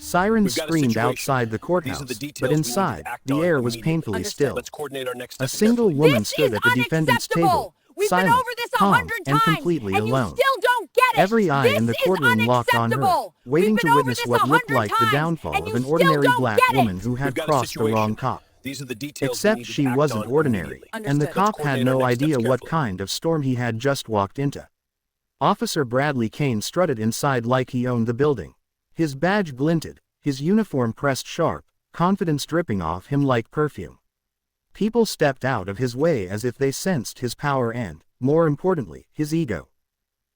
Sirens We've got a screamed situation. outside the These are the courthouse, details but we need to inside, act the on air was immediately. painfully Understood. still. Let's coordinate our next A steps single carefully. woman This stood is at the defendant's table, unacceptable! We've been silent, over this calm, 100 and times, completely and you alone. still don't get it! Every eye This in the is courtroom locked on her, unacceptable! waiting We've to been over witness this what looked 100 like the times, downfall and of you an still ordinary don't black get woman it! who We've had got a crossed the situation. wrong cop. These are the details we Except need to she act wasn't on ordinary, immediately. and the Understood. Let's cop had coordinate our no next steps idea what carefully. kind of storm he had just walked into. Officer Bradley Kane strutted inside like he owned the building. His badge glinted, his uniform pressed sharp, confidence dripping off him like perfume. People stepped out of his way as if they sensed his power and, more importantly, his ego.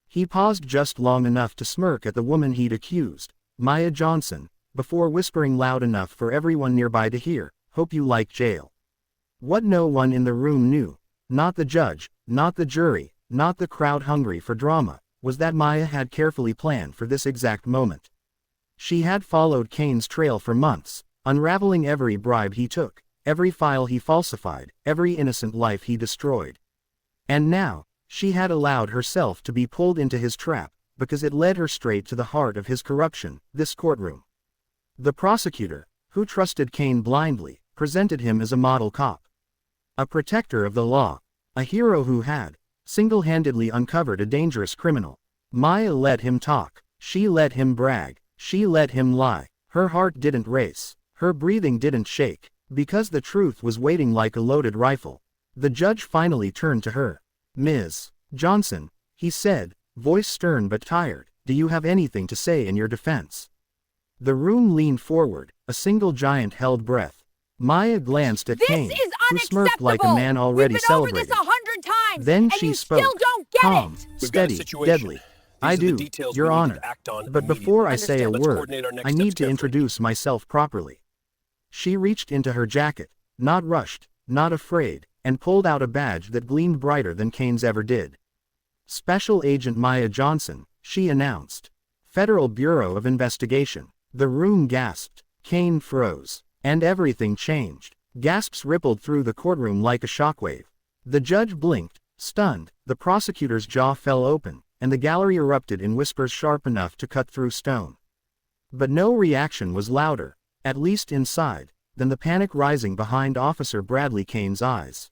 He paused just long enough to smirk at the woman he'd accused, Maya Johnson, before whispering loud enough for everyone nearby to hear, "Hope you like jail." What no one in the room knew, not the judge, not the jury, not the crowd hungry for drama, was that Maya had carefully planned for this exact moment. She had followed Kane's trail for months, unraveling every bribe he took, every file he falsified, every innocent life he destroyed. And now, she had allowed herself to be pulled into his trap, because it led her straight to the heart of his corruption, this courtroom. The prosecutor, who trusted Kane blindly, presented him as a model cop. A protector of the law. A hero who had, single-handedly uncovered a dangerous criminal. Maya let him talk. She let him brag. She let him lie. Her heart didn't race. Her breathing didn't shake. Because the truth was waiting like a loaded rifle. The judge finally turned to her. "Ms. Johnson," he said, voice stern but tired, "do you have anything to say in your defense?" The room leaned forward, a single giant held breath. Maya glanced at This Kane, is who smirked like a man already We've been over celebrated. this 100 times, Then and she you spoke, still don't get calm, it! We've got a steady, situation. deadly. These "I are the do, details Your we need Honor. to act on But before I say a Understood. Let's word, coordinate our next I steps need to carefully. introduce myself properly." She reached into her jacket, not rushed, not afraid, and pulled out a badge that gleamed brighter than Kane's ever did. "Special Agent Maya Johnson," she announced. "Federal Bureau of Investigation." The room gasped. Kane froze. And everything changed. Gasps rippled through the courtroom like a shockwave. The judge blinked, stunned, the prosecutor's jaw fell open, and the gallery erupted in whispers sharp enough to cut through stone. But no reaction was louder, at least inside, than the panic rising behind Officer Bradley Kane's eyes.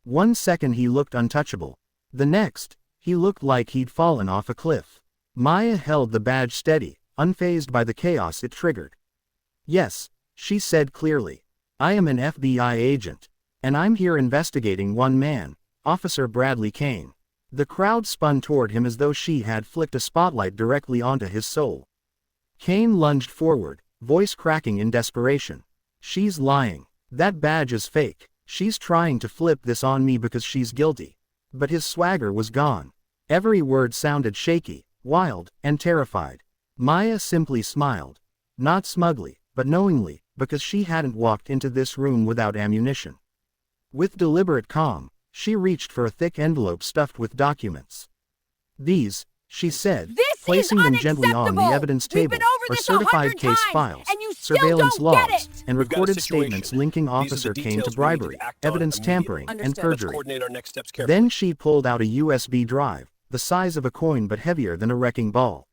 1 second he looked untouchable. The next, he looked like he'd fallen off a cliff. Maya held the badge steady, unfazed by the chaos it triggered. "Yes," she said clearly. "I am an FBI agent. And I'm here investigating one man, Officer Bradley Kane." The crowd spun toward him as though she had flicked a spotlight directly onto his soul. Kane lunged forward, voice cracking in desperation. "She's lying. That badge is fake. She's trying to flip this on me because she's guilty." But his swagger was gone. Every word sounded shaky, wild, and terrified. Maya simply smiled. Not smugly, but knowingly, because she hadn't walked into this room without ammunition. With deliberate calm, she reached for a thick envelope stuffed with documents. "These," she said, This placing is them gently on the unacceptable! evidence We've table, been over are this certified 100 case times, files, and you still surveillance don't get logs, it! and We've got a recorded situation. statements linking These are the Officer Kane to details we need to bribery, act on evidence immediately. tampering, and Understood. Let's perjury. coordinate our next steps carefully. Then she pulled out a USB drive, the size of a coin but heavier than a wrecking ball.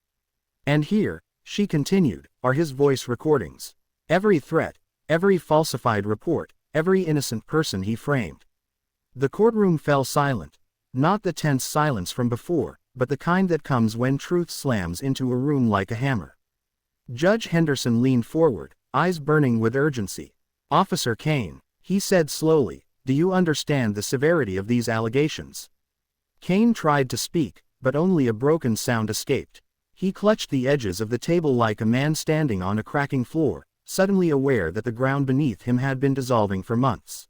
"And here," she continued, "are his voice recordings. Every threat, every falsified report, every innocent person he framed." The courtroom fell silent. Not the tense silence from before, but the kind that comes when truth slams into a room like a hammer. Judge Henderson leaned forward, eyes burning with urgency. "Officer Kane," he said slowly, "do you understand the severity of these allegations?" Kane tried to speak, but only a broken sound escaped. He clutched the edges of the table like a man standing on a cracking floor, suddenly aware that the ground beneath him had been dissolving for months.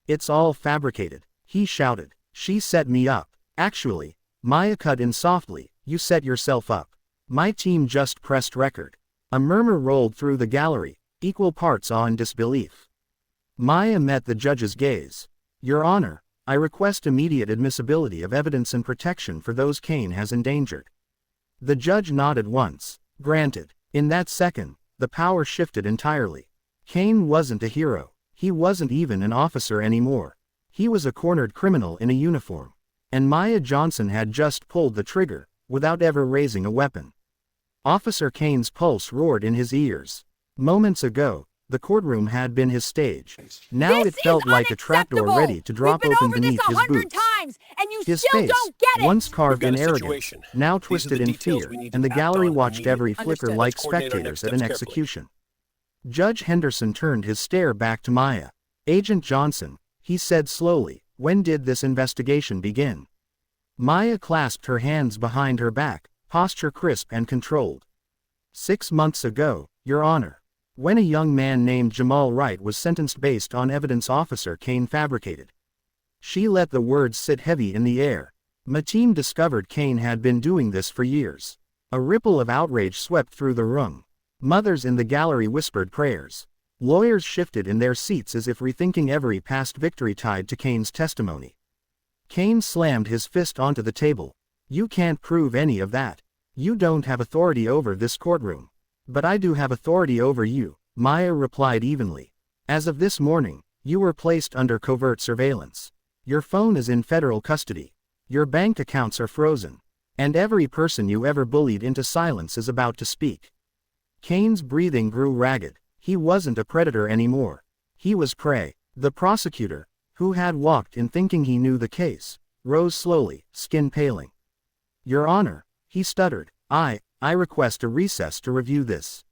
"It's all fabricated," he shouted. "She set me up." "Actually," Maya cut in softly, "you set yourself up. My team just pressed record." A murmur rolled through the gallery, equal parts awe and disbelief. Maya met the judge's gaze. "Your Honor, I request immediate admissibility of evidence and protection for those Kane has endangered." The judge nodded once. "Granted." In that second, the power shifted entirely. Kane wasn't a hero. He wasn't even an officer anymore. He was a cornered criminal in a uniform. And Maya Johnson had just pulled the trigger, without ever raising a weapon. Officer Kane's pulse roared in his ears. Moments ago, the courtroom had been his stage. Now This it felt is like a trapdoor unacceptable. ready to drop We've been open over beneath this his 100 boots. times, and you His still face, don't get it. once carved We've in got a arrogance, situation. now These are twisted the in details fear, we need to and the act gallery on watched every immediately. flicker Understood. like Let's coordinate our next spectators at an steps carefully. execution. Judge Henderson turned his stare back to Maya. Agent Johnson, he said slowly, when did this investigation begin? Maya clasped her hands behind her back, posture crisp and controlled. 6 months ago, Your Honor. When a young man named Jamal Wright was sentenced based on evidence Officer Kane fabricated. She let the words sit heavy in the air. My team discovered Kane had been doing this for years. A ripple of outrage swept through the room. Mothers in the gallery whispered prayers. Lawyers shifted in their seats as if rethinking every past victory tied to Kane's testimony. Kane slammed his fist onto the table. You can't prove any of that. You don't have authority over this courtroom. But I do have authority over you, Maya replied evenly. As of this morning, you were placed under covert surveillance. Your phone is in federal custody. Your bank accounts are frozen. And every person you ever bullied into silence is about to speak. Kane's breathing grew ragged. He wasn't a predator anymore. He was prey. The prosecutor, who had walked in thinking he knew the case, rose slowly, skin paling. Your Honor, he stuttered, I request a recess to review this.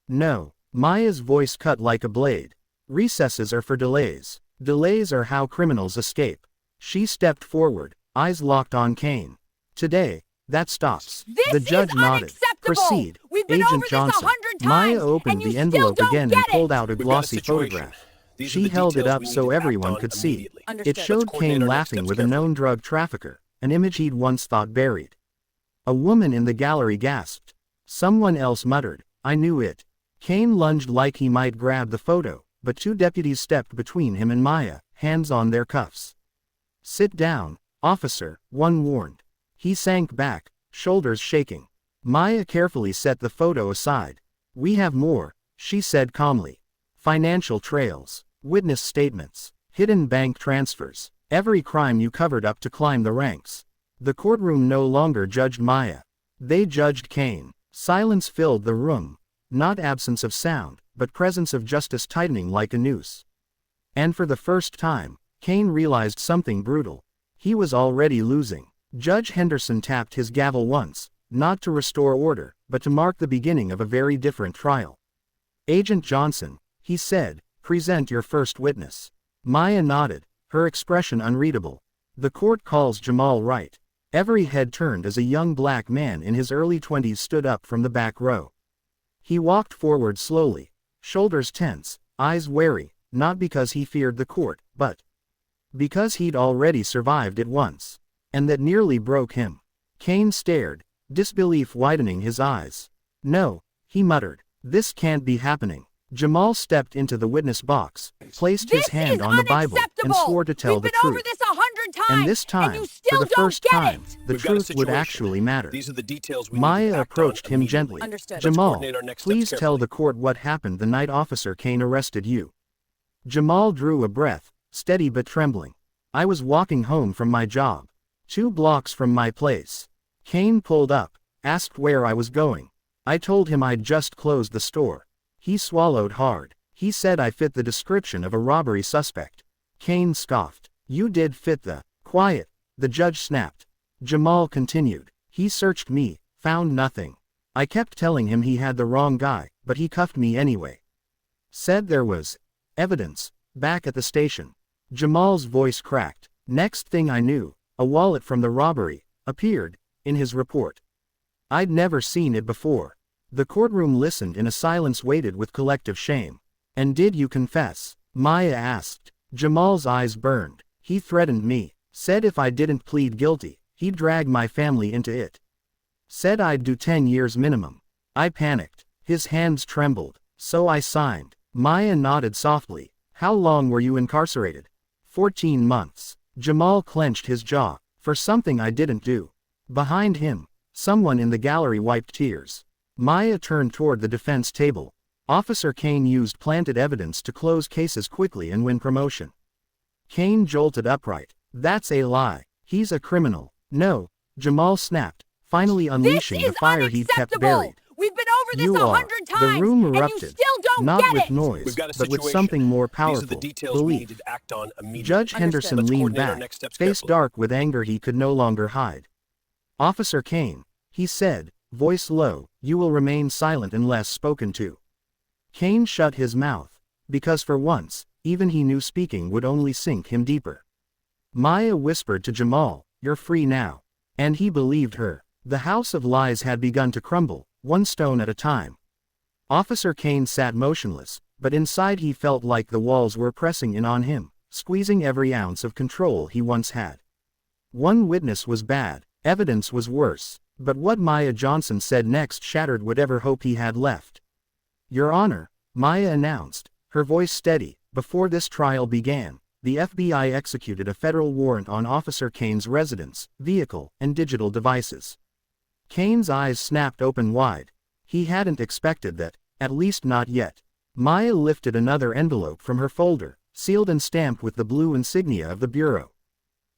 No, Maya's voice cut like a blade. Recesses are for delays. Delays are how criminals escape. She stepped forward, eyes locked on Kane. Today, that stops. This The judge is nodded. unacceptable. Proceed, We've been Agent over this Johnson. 100 times, Maya opened and you the still envelope don't again and get it. pulled out a We've got a glossy situation. photograph. These are She the held it details up we need so to act everyone on could see. immediately. It Understood. showed Let's coordinate Kane our next laughing steps with a carefully. known drug trafficker, an image he'd once thought buried. A woman in the gallery gasped. Someone else muttered, I knew it. Kane lunged like he might grab the photo, but 2 deputies stepped between him and Maya, hands on their cuffs. Sit down, officer, one warned. He sank back, shoulders shaking. Maya carefully set the photo aside. We have more, she said calmly. Financial trails, witness statements, hidden bank transfers, every crime you covered up to climb the ranks. The courtroom no longer judged Maya. They judged Kane. Silence filled the room. Not absence of sound, but presence of justice tightening like a noose. And for the first time, Kane realized something brutal. He was already losing. Judge Henderson tapped his gavel once, not to restore order, but to mark the beginning of a very different trial. Agent Johnson, he said, present your first witness. Maya nodded, her expression unreadable. The court calls Jamal Wright. Every head turned as a young black man in his early 20s stood up from the back row. He walked forward slowly, shoulders tense, eyes wary, not because he feared the court, but because he'd already survived it once. And that nearly broke him. Kane stared, disbelief widening his eyes. No, he muttered, this can't be happening. Jamal stepped into the witness box, placed his This hand is on the Bible, and unacceptable. swore to tell We've the been over truth. this 100 times, And this time, you for still the don't first get time, it. the We've got a truth would situation. actually matter. These are the details we need to Maya act on approached him immediately. gently. Understood. Let's Jamal, coordinate our next steps please tell carefully. the court what happened the night Officer Kane arrested you. Jamal drew a breath, steady but trembling. I was walking home from my job. 2 blocks from my place. Kane pulled up, asked where I was going. I told him I'd just closed the store. He swallowed hard. He said I fit the description of a robbery suspect. Kane scoffed. You did fit the. Quiet, the judge snapped. Jamal continued. He searched me, found nothing. I kept telling him he had the wrong guy, but he cuffed me anyway. Said there was evidence back at the station. Jamal's voice cracked. Next thing I knew, a wallet from the robbery appeared in his report. I'd never seen it before. The courtroom listened in a silence weighted with collective shame. And did you confess? Maya asked. Jamal's eyes burned. He threatened me. Said if I didn't plead guilty, he'd drag my family into it. Said I'd do 10 years minimum. I panicked. His hands trembled. So I signed. Maya nodded softly. How long were you incarcerated? 14 months. Jamal clenched his jaw. For something I didn't do. Behind him, someone in the gallery wiped tears. Maya turned toward the defense table. Officer Kane used planted evidence to close cases quickly and win promotion. Kane jolted upright. That's a lie. He's a criminal. No, Jamal snapped, finally unleashing the fire he'd kept unacceptable. buried. We've been over this You are. 100 times. The room and you erupted, still don't not get with it. noise, We've got a but with situation. something more These are the powerful, details we need belief. to act on immediately. Judge Henderson Let's leaned coordinate our back, next steps face carefully. dark with anger he could no longer hide. Officer Kane, he said, voice low, you will remain silent unless spoken to. Kane shut his mouth, because for once, even he knew speaking would only sink him deeper. Maya whispered to Jamal, you're free now. And he believed her. The house of lies had begun to crumble, one stone at a time. Officer Kane sat motionless, but inside he felt like the walls were pressing in on him, squeezing every ounce of control he once had. One witness was bad, evidence was worse, but what Maya Johnson said next shattered whatever hope he had left. Your Honor, Maya announced, her voice steady, before this trial began, the FBI executed a federal warrant on Officer Kane's residence, vehicle, and digital devices. Kane's eyes snapped open wide. He hadn't expected that, at least not yet. Maya lifted another envelope from her folder, sealed and stamped with the blue insignia of the Bureau.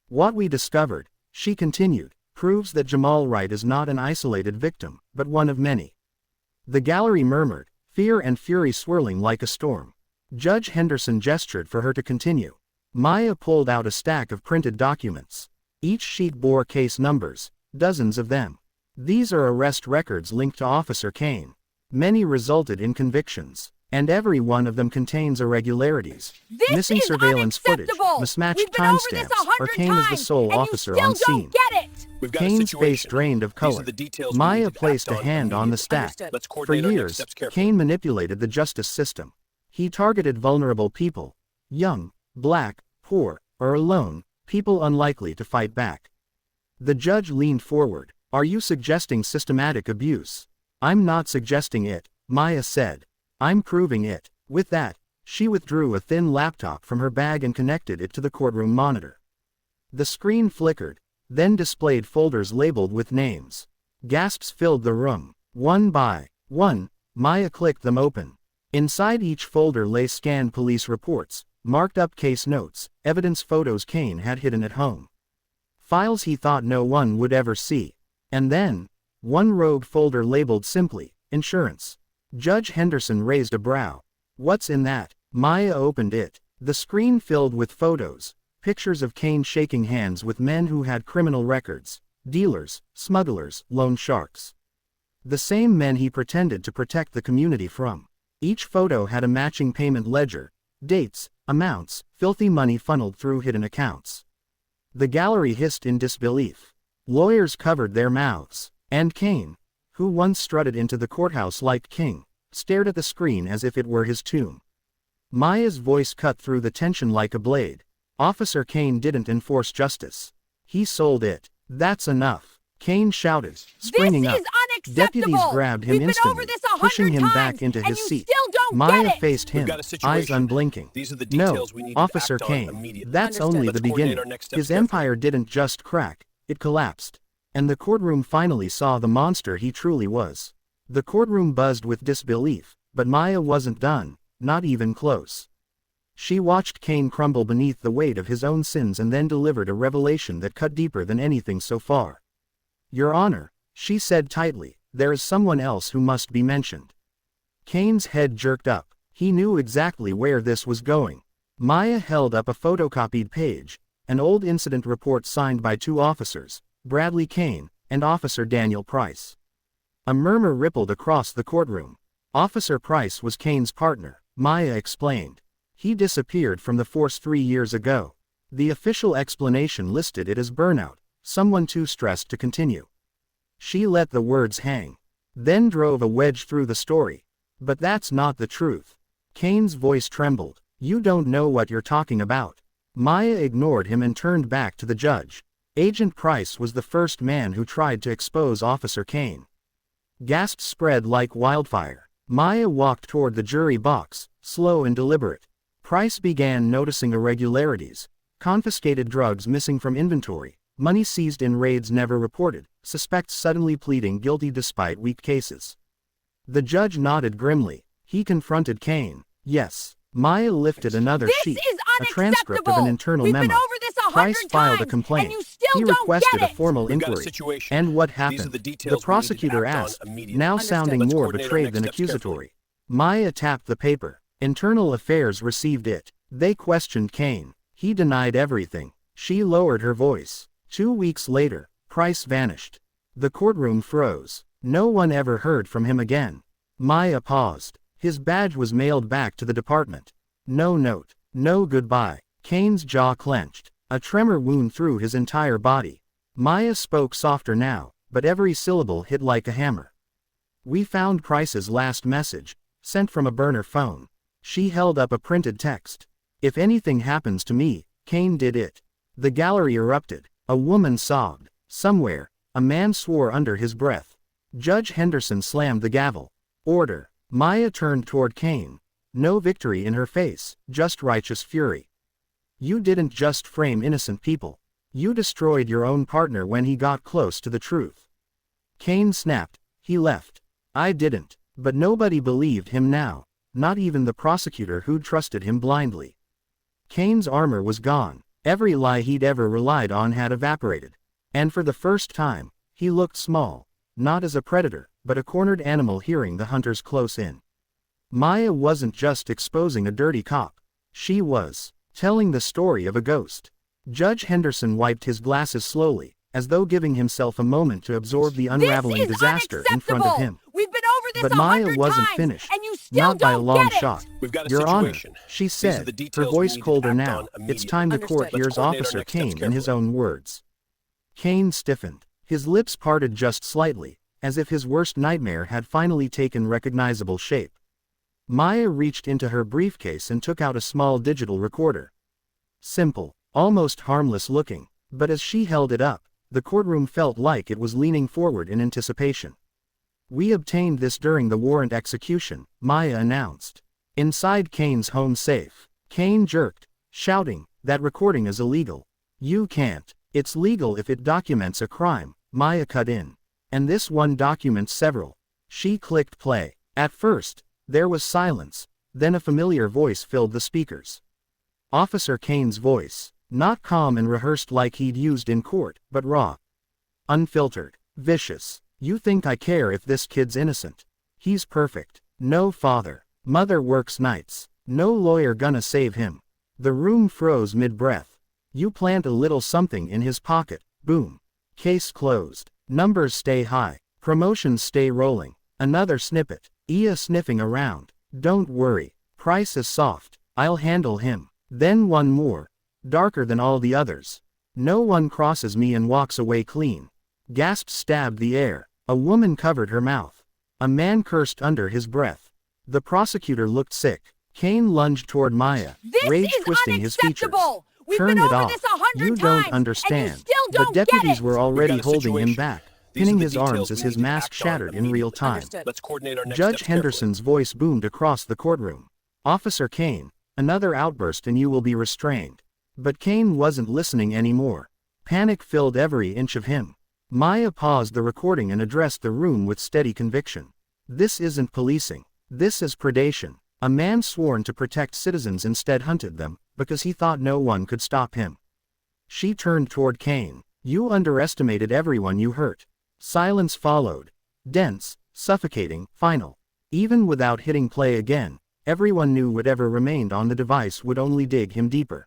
What we discovered, she continued, proves that Jamal Wright is not an isolated victim, but one of many. The gallery murmured, fear and fury swirling like a storm. Judge Henderson gestured for her to continue. Maya pulled out a stack of printed documents. Each sheet bore case numbers, dozens of them. These are arrest records linked to Officer Kane. Many resulted in convictions, and every one of them contains irregularities, This missing is surveillance footage, unacceptable. mismatched We've been over this timestamps, or 100 Kane is the times, sole and officer you still on scene. don't get it. We've got a Kane's face situation. drained of These are color. the details we Maya need to placed act a on hand on the immediately. stack. Understood. Let's For coordinate our next years, steps carefully. Kane manipulated the justice system. He targeted vulnerable people, young, black, poor, or alone, people unlikely to fight back. The judge leaned forward. Are you suggesting systematic abuse? I'm not suggesting it, Maya said. I'm proving it. With that, she withdrew a thin laptop from her bag and connected it to the courtroom monitor. The screen flickered, then displayed folders labeled with names. Gasps filled the room. One by one, Maya clicked them open. Inside each folder lay scanned police reports, marked up case notes, evidence photos Kane had hidden at home. Files he thought no one would ever see. And then, one rogue folder labeled simply, insurance. Judge Henderson raised a brow. What's in that? Maya opened it. The screen filled with photos, pictures of Kane shaking hands with men who had criminal records, dealers, smugglers, loan sharks. The same men he pretended to protect the community from. Each photo had a matching payment ledger, dates, amounts, filthy money funneled through hidden accounts. The gallery hissed in disbelief. Lawyers covered their mouths. And Kane, who once strutted into the courthouse like king, stared at the screen as if it were his tomb. Maya's voice cut through the tension like a blade. Officer Kane didn't enforce justice. He sold it. That's enough. Kane shouted, springing This up. is unacceptable. Deputies grabbed him We've been instantly, over this 100 pushing him times, back into and his you seat. still don't Maya get it. faced him, We've got a eyes situation. unblinking. These are the No, details we need to Officer act on Kane, immediately. that's Understood. only Let's the beginning. coordinate our next steps His carefully. empire didn't just crack, it collapsed. And the courtroom finally saw the monster he truly was. The courtroom buzzed with disbelief, but Maya wasn't done, not even close. She watched Kane crumble beneath the weight of his own sins and then delivered a revelation that cut deeper than anything so far. Your Honor, she said tightly, there is someone else who must be mentioned. Kane's head jerked up. He knew exactly where this was going. Maya held up a photocopied page, an old incident report signed by two officers, Bradley Kane and Officer Daniel Price. A murmur rippled across the courtroom. Officer Price was Kane's partner, Maya explained. He disappeared from the force 3 years ago. The official explanation listed it as burnout, someone too stressed to continue. She let the words hang, then drove a wedge through the story. But that's not the truth. Kane's voice trembled. You don't know what you're talking about. Maya ignored him and turned back to the judge. Agent Price was the first man who tried to expose Officer Kane. Gasps spread like wildfire. Maya walked toward the jury box, slow and deliberate. Price began noticing irregularities, confiscated drugs missing from inventory, money seized in raids never reported, suspects suddenly pleading guilty despite weak cases. The judge nodded grimly. He confronted Kane. Yes. Maya lifted another This sheet, is a transcript of an unacceptable. internal We've memo. been over this 100 Price filed a times, complaint. and you still He don't requested get a it. formal We've got a inquiry. situation. And what These are happened? the The details we need to prosecutor act on asked, immediately. now Understood. sounding Let's more coordinate our betrayed next than steps carefully. accusatory. Maya tapped the paper. Internal Affairs received it. They questioned Kane. He denied everything. She lowered her voice. 2 weeks later, Price vanished. The courtroom froze. No one ever heard from him again. Maya paused. His badge was mailed back to the department. No note. No goodbye. Kane's jaw clenched. A tremor wound through his entire body. Maya spoke softer now, but every syllable hit like a hammer. We found Price's last message, sent from a burner phone. She held up a printed text. If anything happens to me, Kane did it. The gallery erupted. A woman sobbed. Somewhere, a man swore under his breath. Judge Henderson slammed the gavel. Order. Maya turned toward Kane. No victory in her face, just righteous fury. You didn't just frame innocent people. You destroyed your own partner when he got close to the truth. Kane snapped. He left. I didn't. But nobody believed him now. Not even the prosecutor who'd trusted him blindly. Kane's armor was gone. Every lie he'd ever relied on had evaporated. And for the first time, he looked small. Not as a predator, but a cornered animal hearing the hunters close in. Maya wasn't just exposing a dirty cop. She was telling the story of a ghost. Judge Henderson wiped his glasses slowly, as though giving himself a moment to absorb the unraveling This is disaster in front of him. We've been over this But 100 Maya wasn't times, finished. and you still Not by a don't long get it. shot. We've got a Your Honor, situation. she These are said, the her details we voice need to colder act now. on It's immediately. time the Understood. court Let's hears coordinate our Officer next steps Kane in his carefully. own words. Kane stiffened. His lips parted just slightly, as if his worst nightmare had finally taken recognizable shape. Maya reached into her briefcase and took out a small digital recorder. Simple, almost harmless looking, but as she held it up, the courtroom felt like it was leaning forward in anticipation. We obtained this during the warrant execution, Maya announced. Inside Kane's home safe. Kane jerked, shouting, that recording is illegal. You can't. It's legal if it documents a crime, Maya cut in. And this one documents several. She clicked play. At first, there was silence, then a familiar voice filled the speakers. Officer Kane's voice, not calm and rehearsed like he'd used in court, but raw. Unfiltered. Vicious. You think I care if this kid's innocent? He's perfect. No father. Mother works nights. No lawyer gonna save him. The room froze mid-breath. You plant a little something in his pocket, boom. Case closed. Numbers stay high. Promotions stay rolling. Another snippet. Ia sniffing around. Don't worry. Price is soft. I'll handle him. Then one more. Darker than all the others. No one crosses me and walks away clean. Gasps stabbed the air. A woman covered her mouth. A man cursed under his breath. The prosecutor looked sick. Kane lunged toward Maya, This rage is twisting his features. unacceptable. We've Turn been it over off. this 100 You times, don't understand. and you still don't The deputies get it. were already We've got a holding him situation. back, These are pinning the his details arms we as need his to mask act on shattered in real time. Understood. Let's coordinate our next Judge steps carefully. Henderson's voice boomed across the courtroom. Officer Kane, another outburst and you will be restrained. But Kane wasn't listening anymore. Panic filled every inch of him. Maya paused the recording and addressed the room with steady conviction. This isn't policing. This is predation. A man sworn to protect citizens instead hunted them, because he thought no one could stop him. She turned toward Kane. You underestimated everyone you hurt. Silence followed. Dense, suffocating, final. Even without hitting play again, everyone knew whatever remained on the device would only dig him deeper.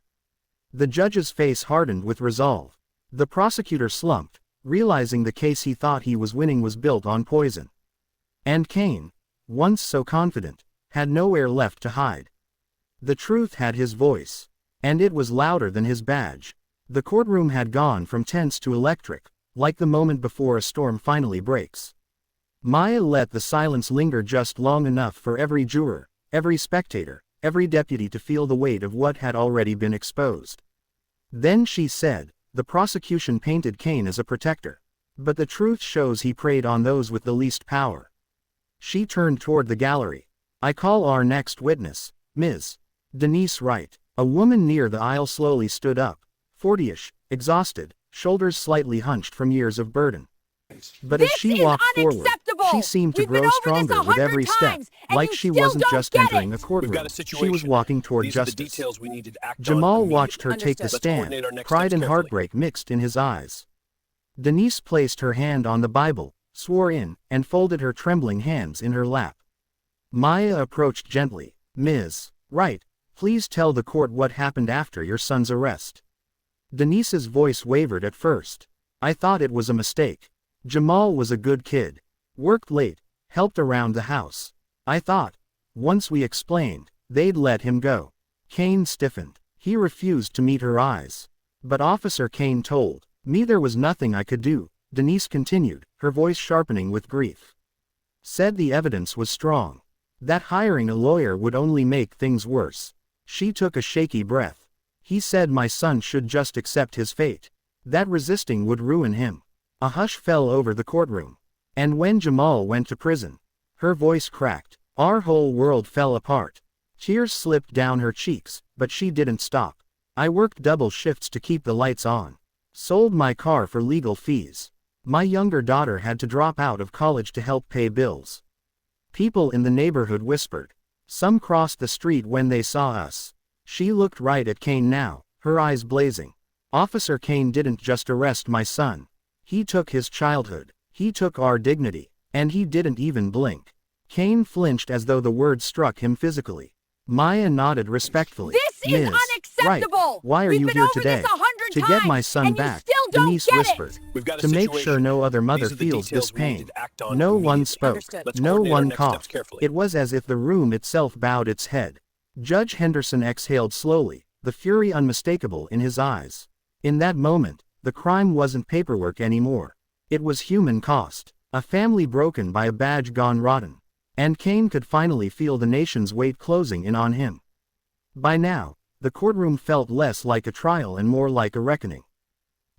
The judge's face hardened with resolve. The prosecutor slumped, realizing the case he thought he was winning was built on poison. And Kane, once so confident, had nowhere left to hide. The truth had his voice. And it was louder than his badge. The courtroom had gone from tense to electric, like the moment before a storm finally breaks. Maya let the silence linger just long enough for every juror, every spectator, every deputy to feel the weight of what had already been exposed. Then she said, the prosecution painted Kane as a protector. But the truth shows he preyed on those with the least power. She turned toward the gallery. I call our next witness, Ms. Denise Wright. A woman near the aisle slowly stood up, 40-ish, exhausted, shoulders slightly hunched from years of burden. But as This she is walked forward, unacceptable. she seemed to We've been grow over this stronger with 100 every step, times, and like you she still wasn't don't just get entering it. a We've courtroom. got a situation. She was walking toward These are the justice. details we need to act Jamal on watched her take the Understood. Let's coordinate our stand, next pride steps and carefully. heartbreak mixed in his eyes. Denise placed her hand on the Bible, swore in, and folded her trembling hands in her lap. Maya approached gently. Ms. Wright, please tell the court what happened after your son's arrest. Denise's voice wavered at first. I thought it was a mistake. Jamal was a good kid. Worked late, helped around the house. I thought, once we explained, they'd let him go. Kane stiffened. He refused to meet her eyes. But Officer Kane told me there was nothing I could do, Denise continued, her voice sharpening with grief. Said the evidence was strong. That hiring a lawyer would only make things worse. She took a shaky breath. He said my son should just accept his fate. That resisting would ruin him. A hush fell over the courtroom. And when Jamal went to prison, her voice cracked. Our whole world fell apart. Tears slipped down her cheeks, but she didn't stop. I worked double shifts to keep the lights on. Sold my car for legal fees. My younger daughter had to drop out of college to help pay bills. People in the neighborhood whispered. Some crossed the street when they saw us. She looked right at Kane now, her eyes blazing. Officer Kane didn't just arrest my son. He took his childhood. He took our dignity. And he didn't even blink. Kane flinched as though the words struck him physically. Maya nodded respectfully. This is Ms. unacceptable. Wright, why are We've you been here over today? this 100 To get my times, son and you back, still don't Denise get it. whispered. We've got a To make situation. sure no other mother These are the feels this details we need pain. to act on No one immediately. spoke. Understood. Let's No coordinate our one next steps coughed. carefully. It was as if the room itself bowed its head. Judge Henderson exhaled slowly, the fury unmistakable in his eyes. In that moment, the crime wasn't paperwork anymore. It was human cost. A family broken by a badge gone rotten. And Kane could finally feel the nation's weight closing in on him. By now, the courtroom felt less like a trial and more like a reckoning.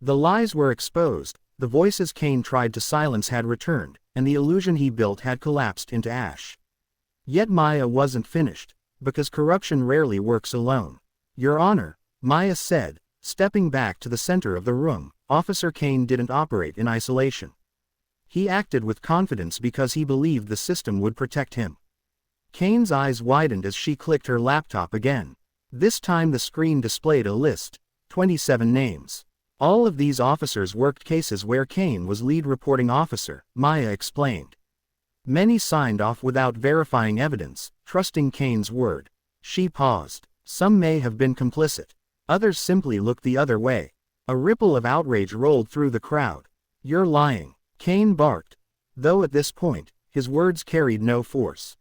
The lies were exposed, the voices Kane tried to silence had returned, and the illusion he built had collapsed into ash. Yet Maya wasn't finished, because corruption rarely works alone. Your Honor, Maya said, stepping back to the center of the room. Officer Kane didn't operate in isolation. He acted with confidence because he believed the system would protect him. Kane's eyes widened as she clicked her laptop again. This time the screen displayed a list, 27 names. All of these officers worked cases where Kane was lead reporting officer, Maya explained. Many signed off without verifying evidence, trusting Kane's word. She paused. Some may have been complicit. Others simply looked the other way. A ripple of outrage rolled through the crowd. You're lying, Kane barked. Though at this point, his words carried no force.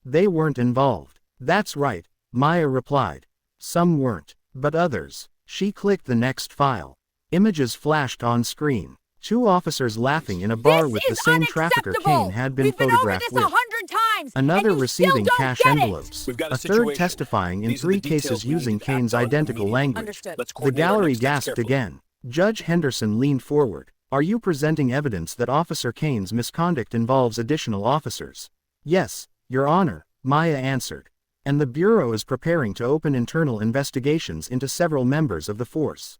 They weren't involved. That's right, Maya replied. Some weren't, but others. She clicked the next file. Images flashed on screen. Two officers laughing in a bar This with the is same trafficker unacceptable. Kane had been We've been over photographed this with. 100 times, Another and you receiving still don't cash get it. envelopes. We've got a A third situation. testifying in These are the 3 details cases we need using to act Kane's on identical immediately. language. Understood. Let's The coordinate our gallery next steps gasped carefully. again. Judge Henderson leaned forward. Are you presenting evidence that Officer Kane's misconduct involves additional officers? Yes, Your Honor, Maya answered. And the Bureau is preparing to open internal investigations into several members of the force.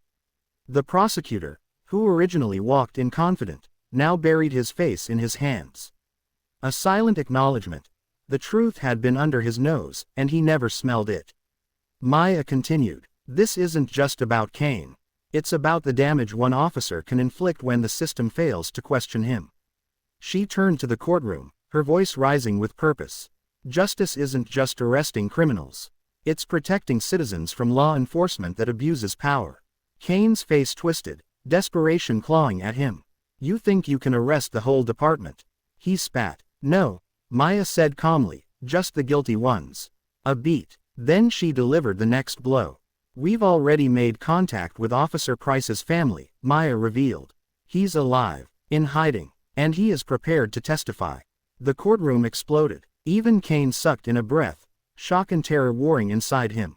The prosecutor, who originally walked in confident, now buried his face in his hands. A silent acknowledgement. The truth had been under his nose, and he never smelled it. Maya continued. This isn't just about Kane. It's about the damage one officer can inflict when the system fails to question him. She turned to the courtroom, her voice rising with purpose. Justice isn't just arresting criminals. It's protecting citizens from law enforcement that abuses power. Kane's face twisted, desperation clawing at him. You think you can arrest the whole department? He spat. No, Maya said calmly, just the guilty ones. A beat. Then she delivered the next blow. We've already made contact with Officer Price's family, Maya revealed. He's alive, in hiding, and he is prepared to testify. The courtroom exploded. Even Kane sucked in a breath, shock and terror warring inside him.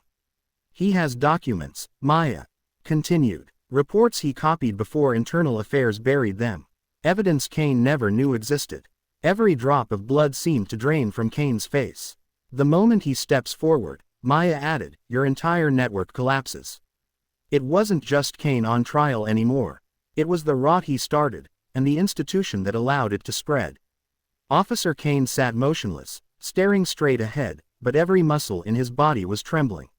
He has documents, Maya continued. Reports he copied before Internal Affairs buried them. Evidence Kane never knew existed. Every drop of blood seemed to drain from Kane's face. The moment he steps forward, Maya added, your entire network collapses. It wasn't just Kane on trial anymore. It was the rot he started, and the institution that allowed it to spread. Officer Kane sat motionless, staring straight ahead, but every muscle in his body was trembling.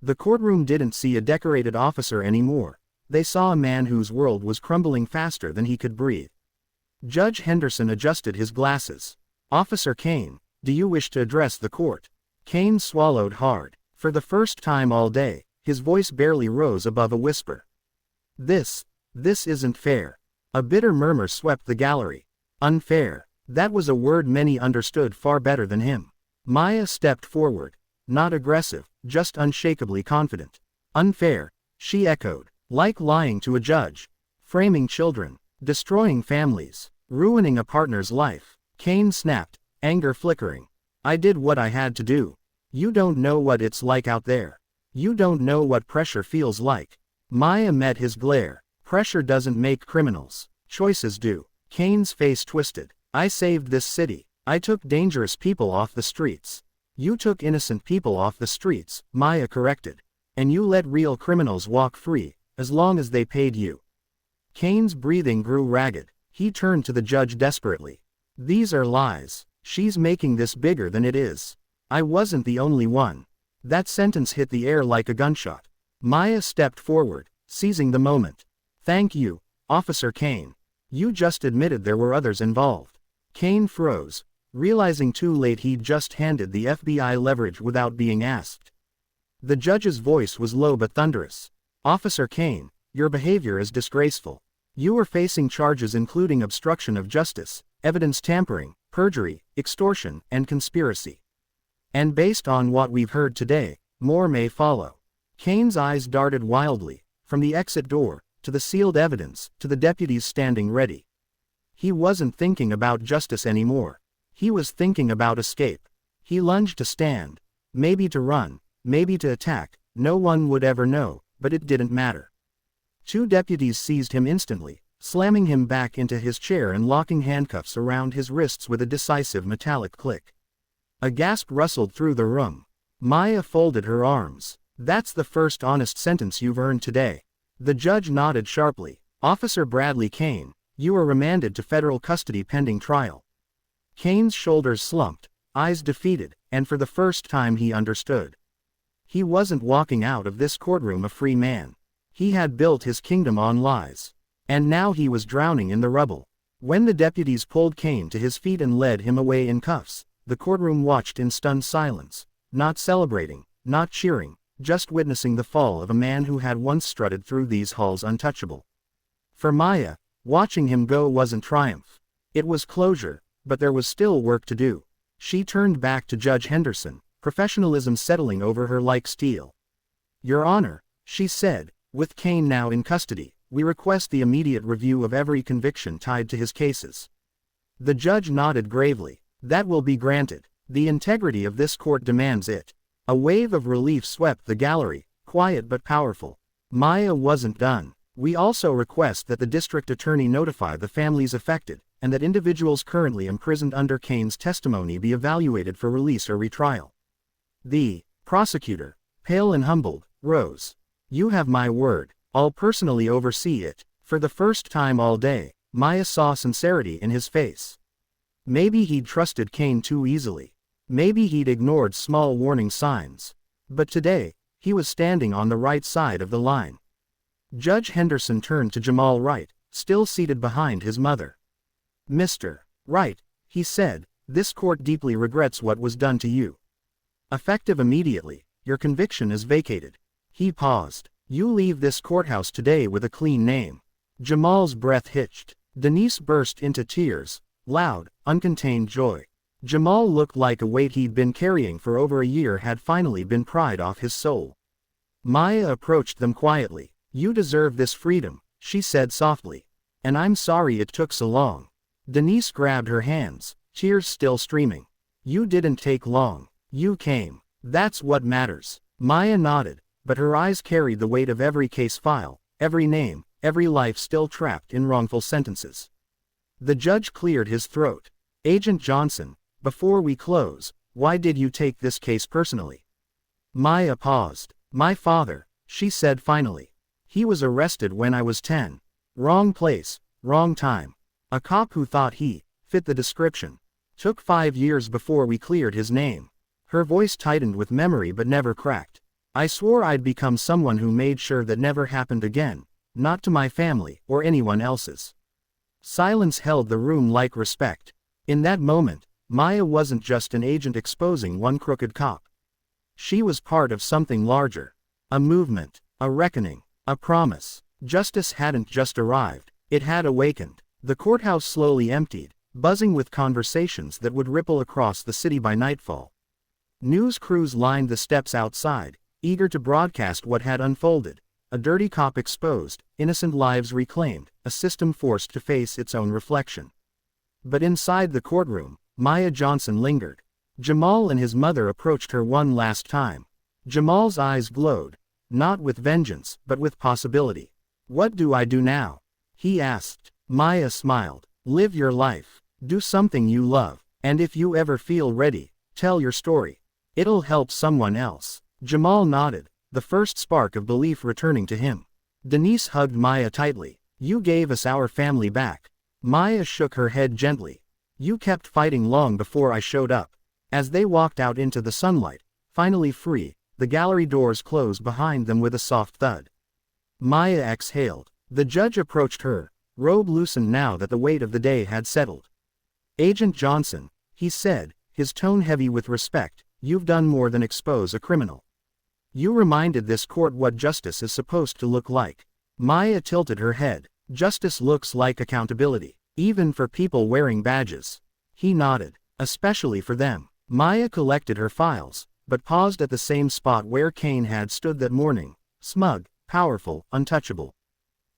The courtroom didn't see a decorated officer anymore. They saw a man whose world was crumbling faster than he could breathe. Judge Henderson adjusted his glasses. "Officer Kane, do you wish to address the court?" Kane swallowed hard. For the first time all day, his voice barely rose above a whisper. This isn't fair." A bitter murmur swept the gallery. Unfair. That was a word many understood far better than him. Maya stepped forward. Not aggressive, just unshakably confident. "Unfair," she echoed. "Like lying to a judge. Framing children. Destroying families. Ruining a partner's life." Kane snapped, anger flickering. "I did what I had to do. You don't know what it's like out there. You don't know what pressure feels like." Maya met his glare. "Pressure doesn't make criminals. Choices do." Kane's face twisted. "I saved this city. I took dangerous people off the streets." "You took innocent people off the streets," Maya corrected. "And you let real criminals walk free, as long as they paid you." Kane's breathing grew ragged. He turned to the judge desperately. "These are lies. She's making this bigger than it is. I wasn't the only one." That sentence hit the air like a gunshot. Maya stepped forward, seizing the moment. "Thank you, Officer Kane. You just admitted there were others involved." Kane froze, realizing too late he'd just handed the FBI leverage without being asked. The judge's voice was low but thunderous. "Officer Kane, your behavior is disgraceful. You are facing charges including obstruction of justice, evidence tampering, perjury, extortion, and conspiracy. And based on what we've heard today, more may follow." Kane's eyes darted wildly, from the exit door, to the sealed evidence, to the deputies standing ready. He wasn't thinking about justice anymore. He was thinking about escape. He lunged to stand. Maybe to run, maybe to attack, no one would ever know, but it didn't matter. Two deputies seized him instantly, slamming him back into his chair and locking handcuffs around his wrists with a decisive metallic click. A gasp rustled through the room. Maya folded her arms. "That's the first honest sentence you've earned today." The judge nodded sharply. "Officer Bradley Kane, you are remanded to federal custody pending trial." Kane's shoulders slumped, eyes defeated, and for the first time he understood. He wasn't walking out of this courtroom a free man. He had built his kingdom on lies. And now he was drowning in the rubble. When the deputies pulled Kane to his feet and led him away in cuffs, the courtroom watched in stunned silence, not celebrating, not cheering, just witnessing the fall of a man who had once strutted through these halls untouchable. For Maya, watching him go wasn't triumph. It was closure, but there was still work to do. She turned back to Judge Henderson, professionalism settling over her like steel. "Your Honor," she said, "with Kane now in custody, we request the immediate review of every conviction tied to his cases." The judge nodded gravely. "That will be granted. The integrity of this court demands it." A wave of relief swept the gallery, quiet but powerful. Maya wasn't done. "We also request that the district attorney notify the families affected, and that individuals currently imprisoned under Kane's testimony be evaluated for release or retrial." The prosecutor, pale and humbled, rose. "You have my word. I'll personally oversee it." For the first time all day, Maya saw sincerity in his face. Maybe he'd trusted Kane too easily. Maybe he'd ignored small warning signs. But today, he was standing on the right side of the line. Judge Henderson turned to Jamal Wright, still seated behind his mother. "Mr. Wright," he said, "this court deeply regrets what was done to you. Effective immediately, your conviction is vacated." He paused. "You leave this courthouse today with a clean name." Jamal's breath hitched. Denise burst into tears, loud, uncontained joy. Jamal looked like a weight he'd been carrying for over a year had finally been pried off his soul. Maya approached them quietly. "You deserve this freedom," she said softly. "And I'm sorry it took so long." Denise grabbed her hands, tears still streaming. "You didn't take long. You came. That's what matters." Maya nodded, but her eyes carried the weight of every case file, every name, every life still trapped in wrongful sentences. The judge cleared his throat. "Agent Johnson, before we close, why did you take this case personally?" Maya paused. "My father," she said finally. "He was arrested when I was 10. Wrong place, wrong time. A cop who thought he fit the description. Took 5 years before we cleared his name. Her voice tightened with memory but never cracked. I swore I'd become someone who made sure that never happened again, not to my family or anyone else's. Silence held the room like respect. In that moment, Maya wasn't just an agent exposing one crooked cop. She was part of something larger. A movement, a reckoning, a promise. Justice hadn't just arrived, it had awakened. The courthouse slowly emptied, buzzing with conversations that would ripple across the city by nightfall. News crews lined the steps outside, eager to broadcast what had unfolded. A dirty cop exposed, innocent lives reclaimed, a system forced to face its own reflection. But inside the courtroom, Maya Johnson lingered. Jamal and his mother approached her one last time. Jamal's eyes glowed, not with vengeance, but with possibility. What do I do now? He asked. Maya smiled. Live your life. Do something you love. And if you ever feel ready, tell your story. It'll help someone else. Jamal nodded, the first spark of belief returning to him. Denise hugged Maya tightly. You gave us our family back. Maya shook her head gently. You kept fighting long before I showed up. As they walked out into the sunlight, finally free, the gallery doors closed behind them with a soft thud. Maya exhaled. The judge approached her, robe loosened now that the weight of the day had settled. Agent Johnson, he said, his tone heavy with respect, you've done more than expose a criminal. You reminded this court what justice is supposed to look like. Maya tilted her head. Justice looks like accountability, even for people wearing badges. He nodded. Especially for them. Maya collected her files, but paused at the same spot where Kane had stood that morning, smug, powerful, untouchable.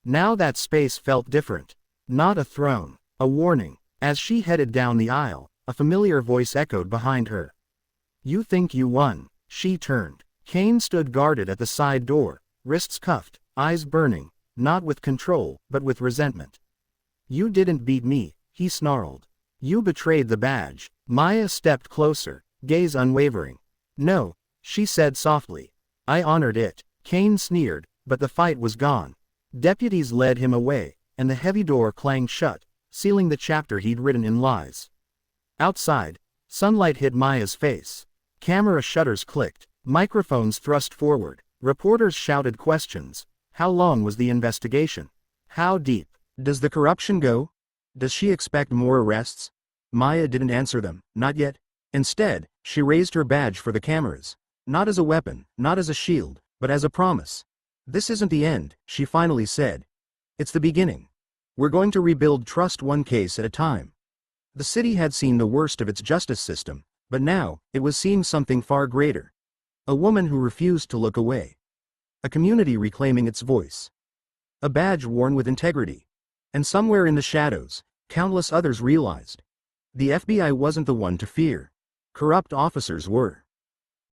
Now that space felt different. Not a throne, a warning. As she headed down the aisle, a familiar voice echoed behind her. You think you won. She turned. Kane stood guarded at the side door, wrists cuffed, eyes burning, not with control, but with resentment. You didn't beat me, he snarled. You betrayed the badge. Maya stepped closer, gaze unwavering. No, she said softly. I honored it. Kane sneered, but the fight was gone. Deputies led him away, and the heavy door clanged shut, sealing the chapter he'd written in lies. Outside, sunlight hit Maya's face. Camera shutters clicked, microphones thrust forward, reporters shouted questions. How long was the investigation? How deep? Does the corruption go? Does she expect more arrests? Maya didn't answer them, not yet. Instead, she raised her badge for the cameras. Not as a weapon, not as a shield, but as a promise. This isn't the end, she finally said. It's the beginning. We're going to rebuild trust one case at a time. The city had seen the worst of its justice system, but now, it was seeing something far greater. A woman who refused to look away. A community reclaiming its voice. A badge worn with integrity. And somewhere in the shadows, countless others realized. The FBI wasn't the one to fear. Corrupt officers were.